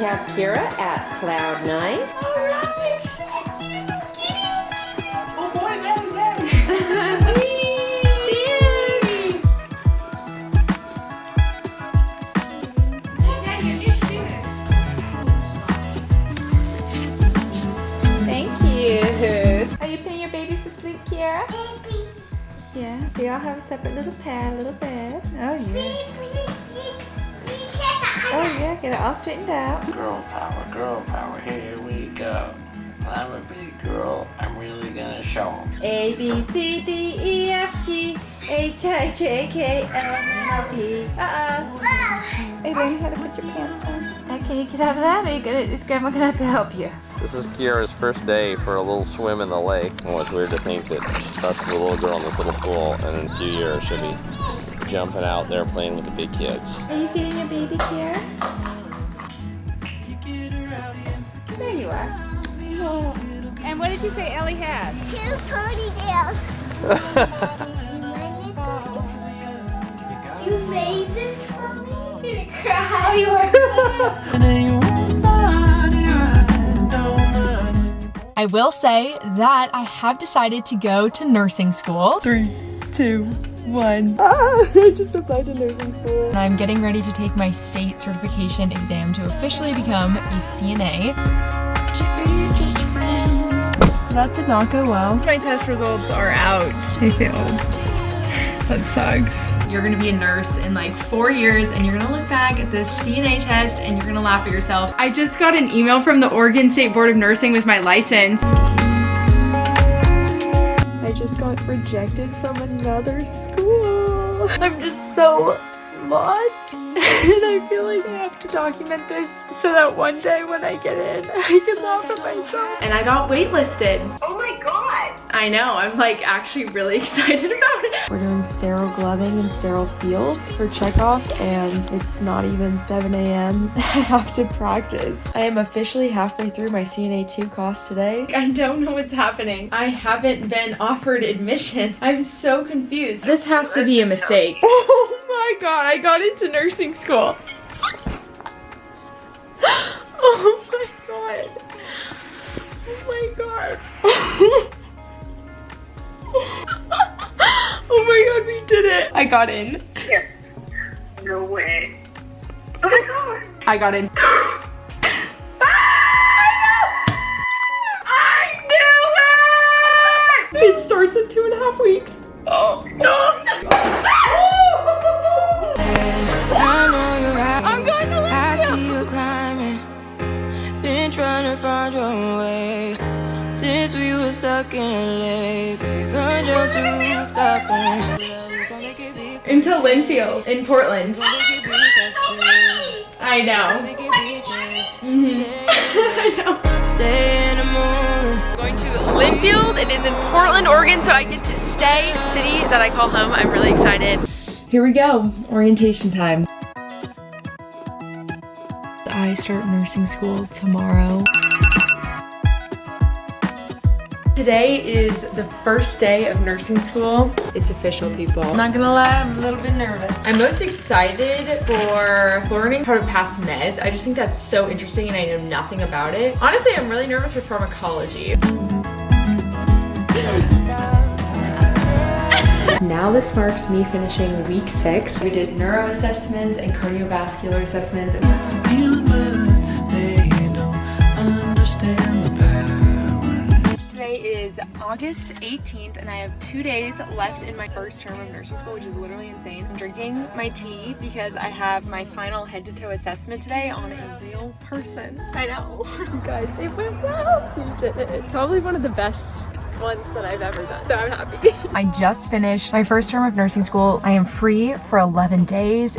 have Kiara at Cloud 9. Oh boy, daddy. Thank you. Are you putting your babies to sleep, Kiara? Yeah, they all have a separate little pad, little bed. Oh yeah. Oh yeah, get it all straightened out. Girl power, here we go. I'm a big girl, I'm really gonna show them. A, B, C, D, E, F, G, H, I, J, K, L, M, N, O, P. Are you learning how to put your pants on? Can you get out of that? Or is Grandma gonna have to help you? This is Kiara's first day for a little swim in the lake. Well, it's weird to think that she starts with a little girl in this little pool, and in a few years she'll be jumping out there playing with the big kids. Are you feeding your baby, Kiara? There you are. And what did you say Ellie had? 2 ponytails. You made this for me? You're gonna cry. Oh, you are. I will say that I have decided to go to nursing school. 3, 2, 1. I just applied to nursing school. And I'm getting ready to take my state certification exam to officially become a CNA. That did not go well. My test results are out. I failed. That sucks. You're gonna be a nurse in like 4 years and you're gonna look back at this CNA test and you're gonna laugh at yourself. I just got an email from the Oregon State Board of Nursing with my license. I just got rejected from another school. I'm just so lost and I feel like I have to document this so that one day when I get in, I can laugh at myself. And I got waitlisted. Oh my god! I know, I'm like actually really excited about it. We're doing sterile gloving and sterile fields for checkoff and it's not even 7 a.m. I have to practice. I am officially halfway through my CNA 2 course today. I don't know what's happening. I haven't been offered admission. I'm so confused. This has to be a mistake. Oh my god, I got into nursing school. Oh my god. Oh my god. Oh my god, we did it. I got in. Here. No way. Oh my god. I got in. I knew it! It starts in 2.5 weeks. Oh no! I'm going to I see you climbing, been trying to find your way since we were stuck in lake. We could jump through the plane. into Linfield in Portland. I know. I know. Going to Linfield. It is in Portland, Oregon, so I get to stay in the city that I call home. I'm really excited. Here we go. Orientation time. I start nursing school tomorrow. Today is the first day of nursing school. It's official, people. I'm not gonna lie, I'm a little bit nervous. I'm most excited for learning how to pass meds. I just think that's so interesting and I know nothing about it. Honestly, I'm really nervous for pharmacology. Now this marks me finishing week 6. We did neuro assessments and cardiovascular assessments. Today is August 18th and I have 2 days left in my first term of nursing school, which is literally insane. I'm drinking my tea because I have my final head-to-toe assessment today on a real person. I know. You guys, it went well. You did it. Probably one of the best ones that I've ever done, so I'm happy. I just finished my first term of nursing school. I am free for 11 days.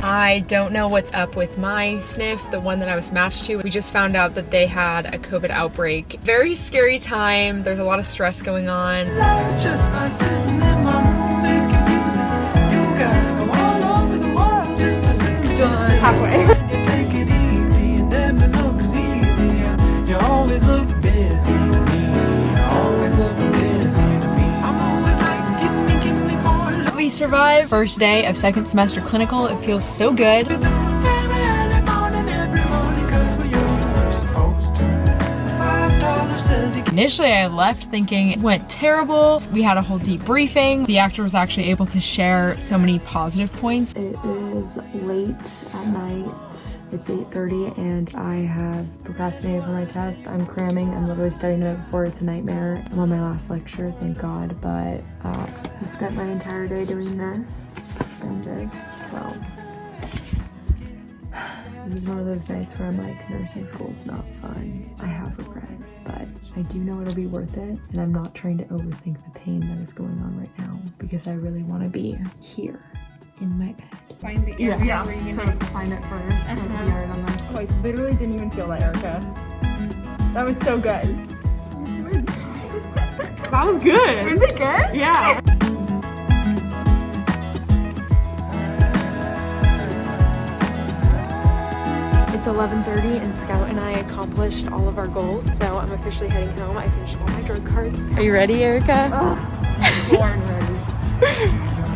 I don't know what's up with my SNF, the one that I was matched to. We just found out that they had a COVID outbreak. Very scary time. There's a lot of stress going on. Just by sitting in my room making music, you gotta go all over the world just to sing. Done. Halfway. You take it easy and then it looks easy. You always look busy to me. You always look busy to me. I'm always like, give me more. We we survived. First day of second semester clinical. It feels so good. Initially, I left thinking it went terrible. We had a whole debriefing. The actor was actually able to share so many positive points. It is late at night. It's 8:30 and I have procrastinated for my test. I'm cramming. I'm literally studying the night before. It's a nightmare. I'm on my last lecture, thank God, but I spent my entire day doing this and this, so. This is one of those nights where I'm like, nursing school's not fun. I have regret, but I do know it'll be worth it, and I'm not trying to overthink the pain that is going on right now because I really want to be here in my bed. Find the area where you're so gonna... find it first. So Oh, I literally didn't even feel that, Erica. that was so good. That was good. Was it good? Yeah. It's 11:30 and Scout and I accomplished all of our goals, so I'm officially heading home. I finished all my drug cards. Are you ready, Erica? I'm born ready.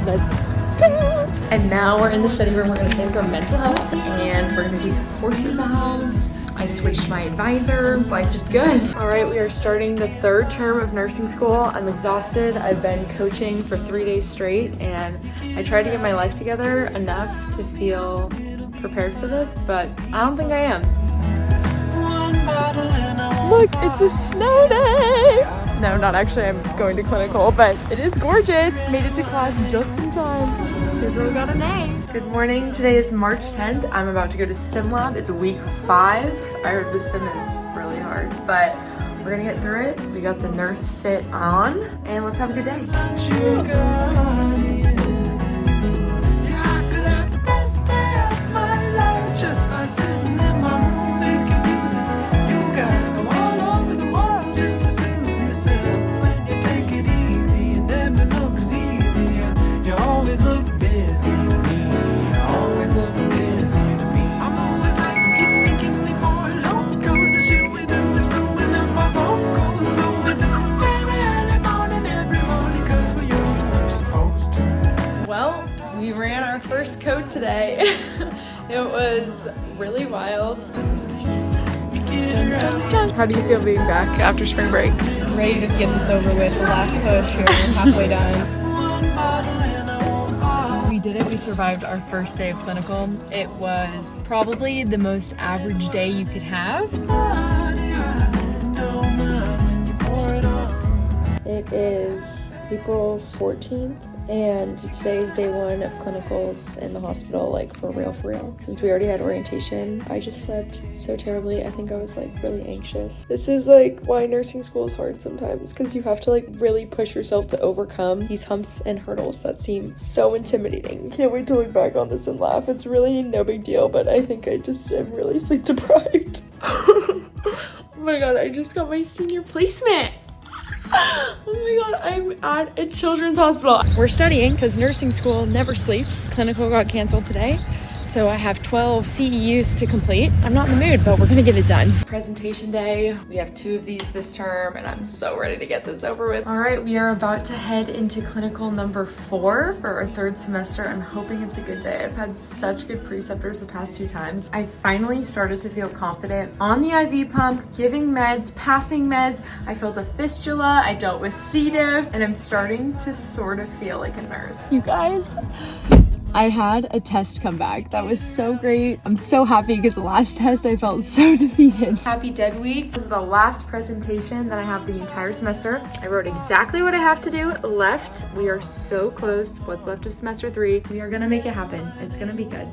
Let's go! And now we're in the study room. We're gonna take our mental health and we're gonna do some courses in the house. I switched my advisor. Life is good. All right, we are starting the third term of nursing school. I'm exhausted. I've been coaching for 3 days straight and I tried to get my life together enough to feel prepared for this, but I don't think I am. Look, it's a snow day! No, not actually, I'm going to clinical, but it is gorgeous. Made it to class just in time. Your girl got an A. Good morning, today is March 10th. I'm about to go to sim lab. It's week 5. I heard the sim is really hard, but we're gonna get through it. We got the nurse fit on, and let's have a good day. We ran our first code today. It was really wild. Dun, dun, dun. How do you feel being back after spring break? I'm ready to just get this over with. The last push here, halfway done. We did it. We survived our first day of clinical. It was probably the most average day you could have. It is April 14th. And today is day 1 of clinicals in the hospital, like for real. Since we already had orientation, I just slept so terribly. I think I was like really anxious. This is like why nursing school is hard sometimes, because you have to like really push yourself to overcome these humps and hurdles that seem so intimidating. Can't wait to look back on this and laugh. It's really no big deal, but I think I just am really sleep deprived. Oh my god, I just got my senior placement. Oh my god, I'm at a children's hospital. We're studying because nursing school never sleeps. Clinical got canceled today, so I have 12 CEUs to complete. I'm not in the mood, but we're gonna get it done. Presentation day, we have 2 of these this term, and I'm so ready to get this over with. All right, we are about to head into clinical number 4 for our 3rd semester. I'm hoping it's a good day. I've had such good preceptors the past 2 times. I finally started to feel confident on the IV pump, giving meds, passing meds. I felt a fistula, I dealt with C. diff, and I'm starting to sort of feel like a nurse. You guys, I had a test come back. That was so great. I'm so happy because the last test I felt so defeated. Happy Dead Week. This is the last presentation that I have the entire semester. I wrote exactly what I have to do left. We are so close. What's left of semester 3. We are gonna make it happen. It's gonna be good.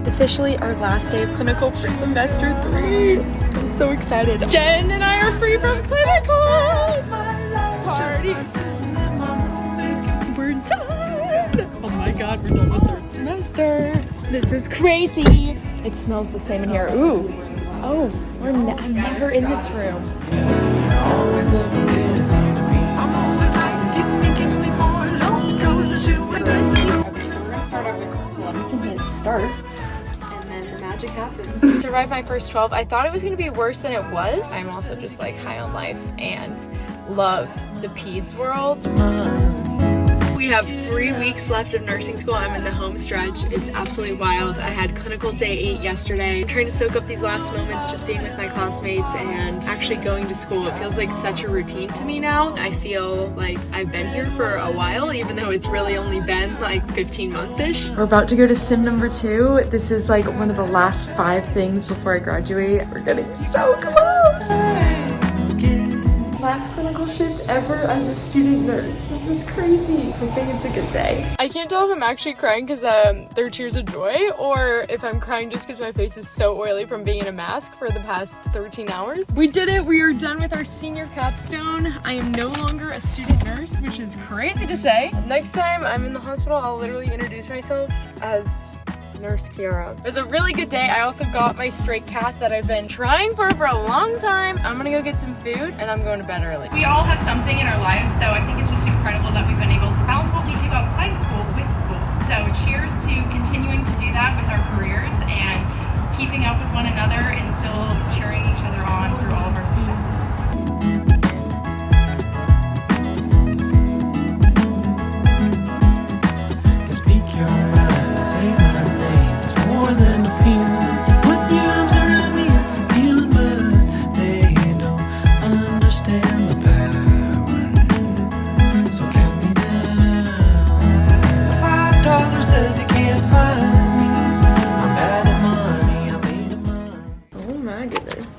Officially our last day of clinical for semester 3. I'm so excited. Jen and I are free from clinical. Party. We're done. Oh my god, we're done with 3rd semester. This is crazy. It smells the same in here. Ooh. Oh, I'm never in this room. Okay, so we're gonna start out with select. We can hit start. And then the magic happens. It's a survived my first 12. I thought it was gonna be worse than it was. I'm also just like high on life and love the peds world. We have 3 weeks left of nursing school. I'm in the home stretch. It's absolutely wild. I had clinical day 8 yesterday. I'm trying to soak up these last moments just being with my classmates and actually going to school. It feels like such a routine to me now. I feel like I've been here for a while, even though it's really only been like 15 months-ish. We're about to go to sim number 2. This is like one of the last 5 things before I graduate. We're getting so close. Last clinical shift ever as a student nurse. This is crazy. Hoping it's a good day. I can't tell if I'm actually crying because they're tears of joy or if I'm crying just because my face is so oily from being in a mask for the past 13 hours. We did it. We are done with our senior capstone. I am no longer a student nurse, which is crazy to say. Next time I'm in the hospital, I'll literally introduce myself as Nurse Kiara. It was a really good day. I also got my straight cat that I've been trying for a long time. I'm gonna go get some food and I'm going to bed early. We all have something in our lives, so I think it's just incredible that we've been able to balance what we do outside of school with school. So cheers to continuing to do that with our careers and keeping up with one another and still cheering each other on through all of our successes.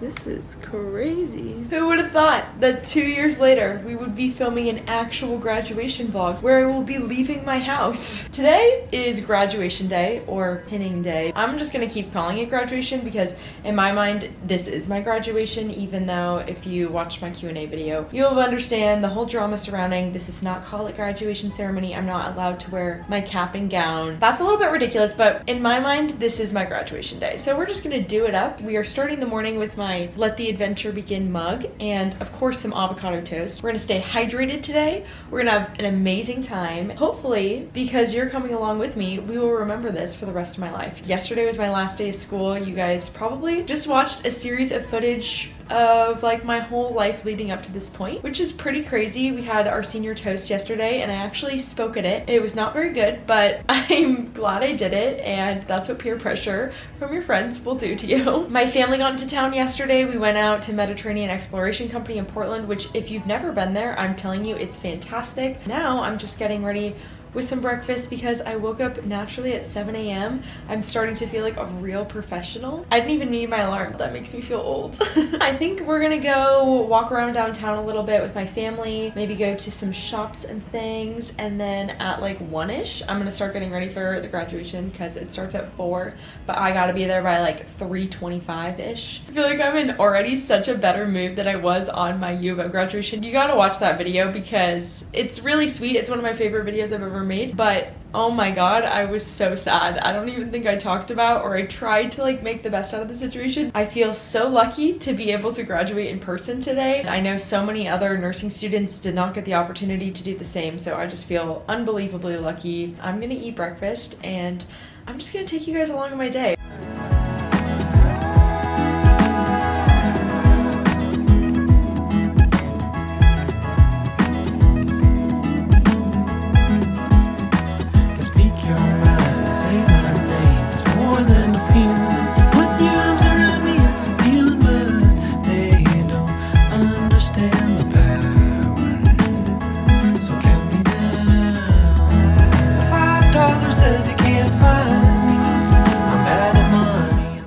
This is crazy. Who would have thought that 2 years later we would be filming an actual graduation vlog where I will be leaving my house. Today is graduation day or pinning day. I'm just gonna keep calling it graduation because in my mind this is my graduation, even though if you watch my Q&A video you'll understand the whole drama surrounding this is not called a graduation ceremony. I'm not allowed to wear my cap and gown. That's a little bit ridiculous, but in my mind this is my graduation day. So we're just gonna do it up. We are starting the morning with my Let the Adventure Begin mug and of course some avocado toast. We're gonna stay hydrated today. We're gonna have an amazing time. Hopefully, because you're coming along with me, we will remember this for the rest of my life. Yesterday was my last day of school. You guys probably just watched a series of footage of like my whole life leading up to this point, which is pretty crazy. We had our senior toast yesterday and I actually spoke at it. It was not very good, but I'm glad I did it, and that's what peer pressure from your friends will do to you. My family got into town yesterday. We went out to Mediterranean Exploration Company in Portland, which if you've never been there, I'm telling you, it's fantastic. Now I'm just getting ready with some breakfast because I woke up naturally at 7 a.m. I'm starting to feel like a real professional. I didn't even need my alarm. That makes me feel old. I think we're gonna go walk around downtown a little bit with my family, maybe go to some shops and things, and then at like 1-ish, I'm gonna start getting ready for the graduation because it starts at 4, but I gotta be there by like 3:25-ish. I feel like I'm in already such a better mood than I was on my U of M graduation. You gotta watch that video because it's really sweet. It's one of my favorite videos I've ever made, but oh my god, I was so sad. I don't even think I talked about or I tried to like make the best out of the situation. I feel so lucky to be able to graduate in person today. I know so many other nursing students did not get the opportunity to do the same, so I just feel unbelievably lucky. I'm gonna eat breakfast and I'm just gonna take you guys along on my day.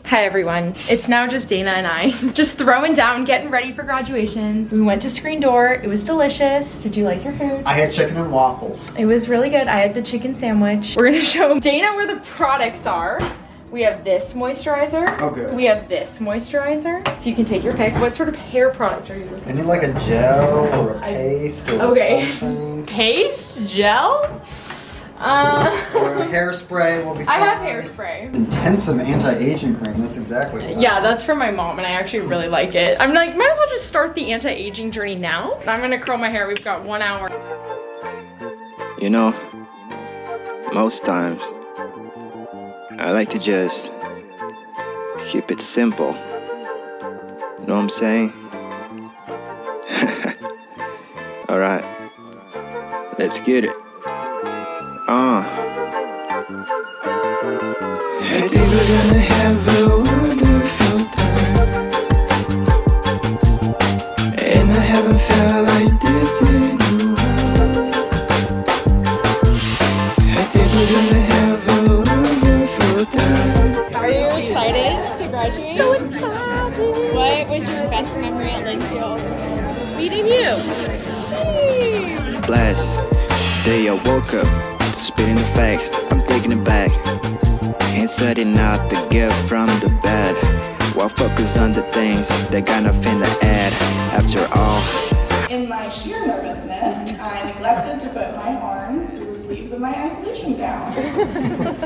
Hi everyone, it's now just Dana and I, just throwing down, getting ready for graduation. We went to Screen Door, it was delicious. Did you like your food? I had chicken and waffles. It was really good, I had the chicken sandwich. We're gonna show Dana where the products are. We have this moisturizer. Oh good. We have this moisturizer, so you can take your pick. What sort of hair product are you looking for? I need like a gel or a paste or something. Paste? Gel? Or a hairspray will be fine. I have hairspray. Intensive anti-aging cream, that's exactly what Yeah, that's from my mom and I actually really like it. I'm like, might as well just start the anti-aging journey now. I'm gonna curl my hair, we've got 1 hour. You know, most times, I like to just keep it simple. Know what I'm saying? Alright, let's get it. I think we're gonna have a wonderful time, and I haven't felt like this in a while. I think we're gonna have a wonderful time. Are you excited to graduate? So excited! What was your best memory at Linfield? Meeting you! Blast, day I woke up to spitting the facts. I'm taking it back, inserting out the gift from the bed, while focus on the things that got nothing to add. After all, in my sheer nervousness, I neglected to put my arms through the sleeves of my isolation gown.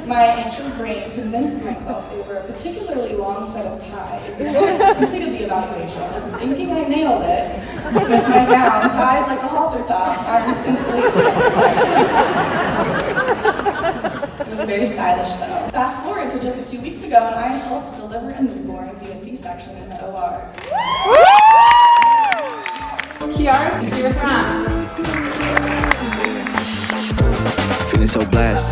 My anxious brain convinced myself they were a particularly long set of ties, and I completed the evaluation, thinking I nailed it, with my gown tied like a halter top, arms completely unprotected. It was very stylish though. Fast forward to just a few weeks ago, and I helped deliver a newborn via C-section in the OR. Kiara, you see your friend? feeling so blessed.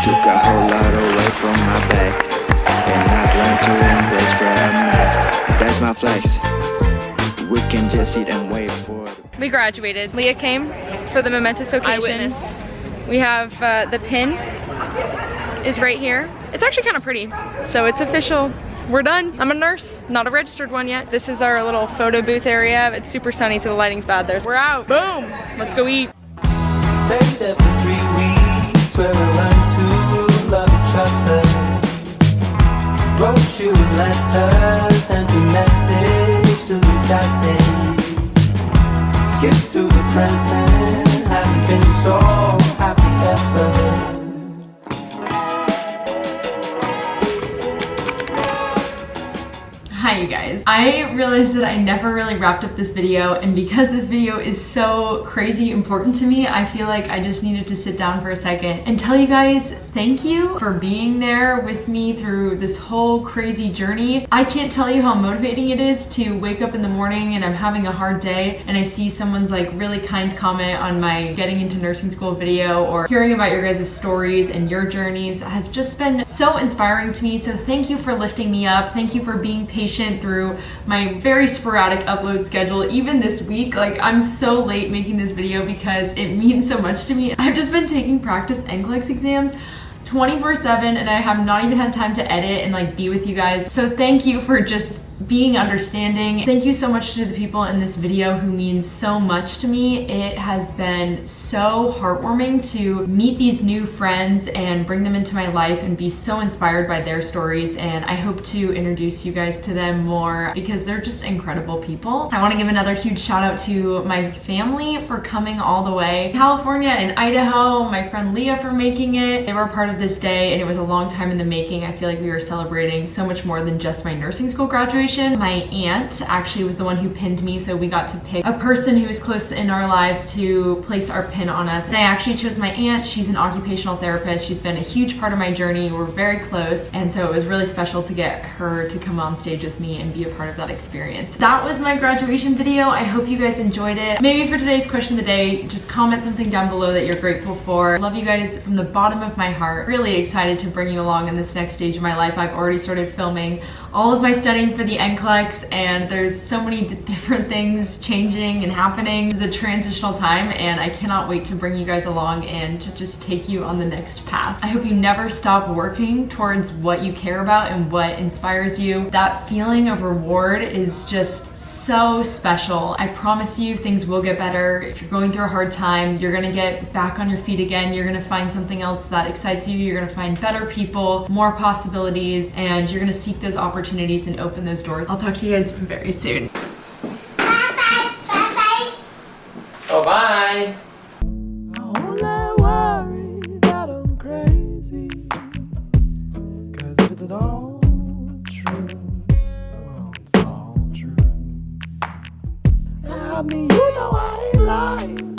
Took a whole lot away from my back, and I've learned to embrace where I'm at. That's my flex. We can just sit and wait for it. We graduated. Leah came for the momentous occasion. Eyewitness. We have the pin is right here. It's actually kind of pretty. So it's official. We're done. I'm a nurse, not a registered one yet. This is our little photo booth area. It's super sunny, so the lighting's bad there. We're out. Boom. Let's go eat. Stayed there for 3 weeks, where we learned to love each other. Wrote you a letter, sent a message to the captain. Skip to the present, haven't been so happy ever. Hi you guys. I realized that I never really wrapped up this video, and because this video is so crazy important to me, I feel like I just needed to sit down for a second and tell you guys thank you for being there with me through this whole crazy journey. I can't tell you how motivating it is to wake up in the morning and I'm having a hard day and I see someone's like really kind comment on my getting into nursing school video, or hearing about your guys' stories and your journeys has just been so inspiring to me. So thank you for lifting me up. Thank you for being patient through my very sporadic upload schedule. Even this week, like, I'm so late making this video because it means so much to me. I've just been taking practice NCLEX exams 24/7 and I have not even had time to edit and like be with you guys. So thank you for just being understanding. Thank you so much to the people in this video who mean so much to me. It has been so heartwarming to meet these new friends and bring them into my life and be so inspired by their stories, and I hope to introduce you guys to them more because they're just incredible people. I want to give another huge shout out to my family for coming all the way. California and Idaho, my friend Leah for making it. They were a part of this day and it was a long time in the making. I feel like we were celebrating so much more than just my nursing school graduation. My aunt actually was the one who pinned me, so we got to pick a person who was close in our lives to place our pin on us. And I actually chose my aunt. She's an occupational therapist. She's been a huge part of my journey. We're very close, and so it was really special to get her to come on stage with me and be a part of that experience. That was my graduation video. I hope you guys enjoyed it. Maybe for today's question of the day, just comment something down below that you're grateful for. I love you guys from the bottom of my heart. Really excited to bring you along in this next stage of my life. I've already started filming all of my studying for the NCLEX, and there's so many different things changing and happening. It's a transitional time and I cannot wait to bring you guys along and to just take you on the next path. I hope you never stop working towards what you care about and what inspires you. That feeling of reward is just so special. I promise you things will get better. If you're going through a hard time, you're gonna get back on your feet again. You're gonna find something else that excites you. You're gonna find better people, more possibilities, and you're gonna seek those opportunities and open those doors. I'll talk to you guys very soon. Oh, bye. I mean, you know I ain't lying.